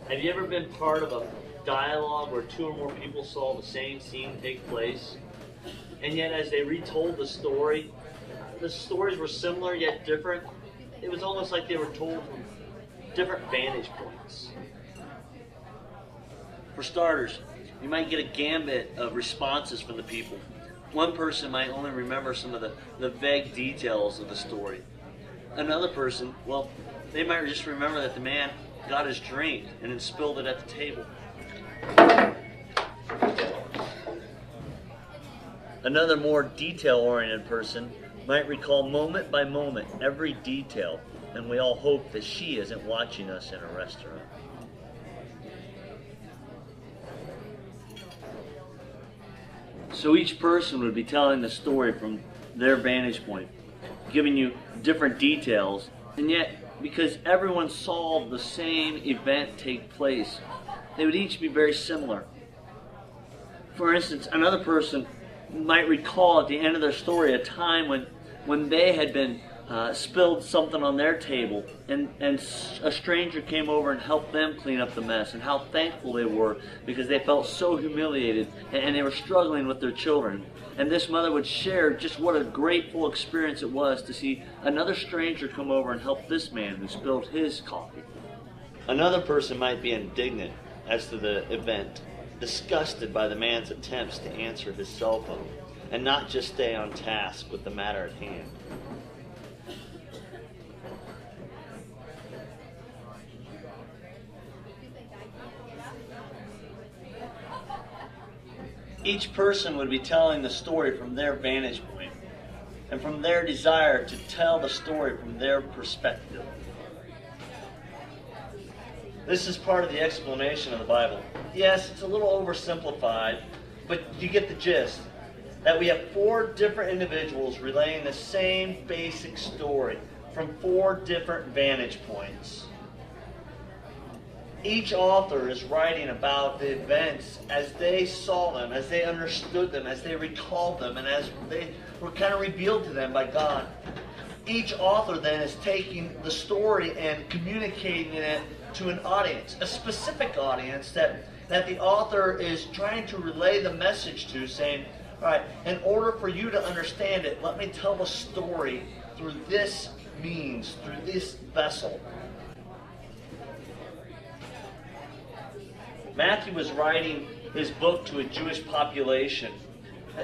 Have you ever been part of a dialogue where two or more people saw the same scene take place, and yet as they retold the stories were similar yet different? It was almost like they were told from different vantage points. For starters, you might get a gambit of responses from the people. One person might only remember some of the vague details of the story. Another person, well, they might just remember that the man got his drink and then spilled it at the table. Another more detail-oriented person might recall moment by moment every detail, and we all hope that she isn't watching us in a restaurant. So each person would be telling the story from their vantage point, giving you different details, and yet, because everyone saw the same event take place, they would each be very similar. For instance, another person might recall at the end of their story a time when they had been spilled something on their table, and a stranger came over and helped them clean up the mess, and how thankful they were because they felt so humiliated and they were struggling with their children. And this mother would share just what a grateful experience it was to see another stranger come over and help this man who spilled his coffee. Another person might be indignant as to the event, disgusted by the man's attempts to answer his cell phone and not just stay on task with the matter at hand. Each person would be telling the story from their vantage point and from their desire to tell the story from their perspective. This is part of the explanation of the Bible. Yes, it's a little oversimplified, but you get the gist. That we have four different individuals relaying the same basic story from four different vantage points. Each author is writing about the events as they saw them, as they understood them, as they recalled them, and as they were kind of revealed to them by God. Each author then is taking the story and communicating it to an audience, a specific audience that the author is trying to relay the message to, saying, all right, in order for you to understand it, let me tell the story through this means, through this vessel. Matthew was writing his book to a Jewish population.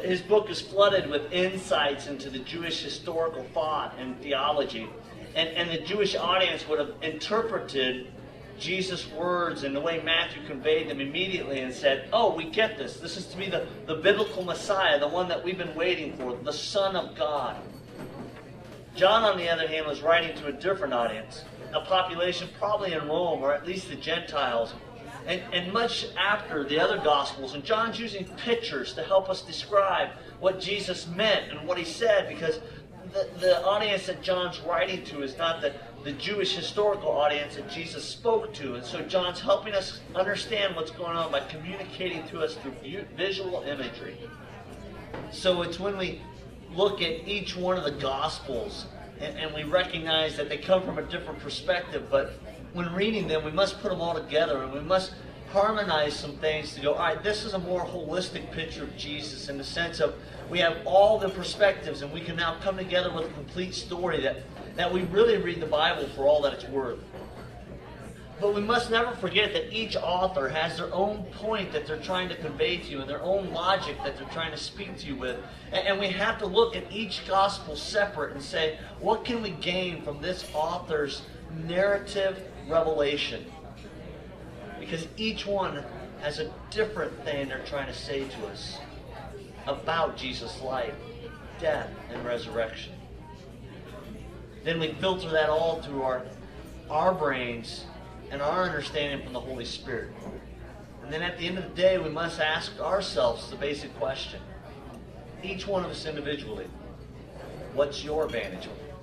His book is flooded with insights into the Jewish historical thought and theology. And the Jewish audience would have interpreted Jesus' words and the way Matthew conveyed them immediately and said, oh, we get this. This is to be the biblical Messiah, the one that we've been waiting for, the Son of God. John, on the other hand, was writing to a different audience, a population probably in Rome, or at least the Gentiles, and much after the other Gospels. And John's using pictures to help us describe what Jesus meant and what he said, because the audience that John's writing to is not the Jewish historical audience that Jesus spoke to. And so John's helping us understand what's going on by communicating to us through visual imagery. So it's when we look at each one of the Gospels and we recognize that they come from a different perspective, but when reading them, we must put them all together and we must harmonize some things to go, all right, this is a more holistic picture of Jesus in the sense of we have all the perspectives and we can now come together with a complete story that we really read the Bible for all that it's worth. But we must never forget that each author has their own point that they're trying to convey to you and their own logic that they're trying to speak to you with. And we have to look at each gospel separate and say, what can we gain from this author's narrative revelation? Because each one has a different thing they're trying to say to us about Jesus' life, death, and resurrection. Then we filter that all through our brains and our understanding from the Holy Spirit. And then at the end of the day, we must ask ourselves the basic question, each one of us individually, what's your vantage point?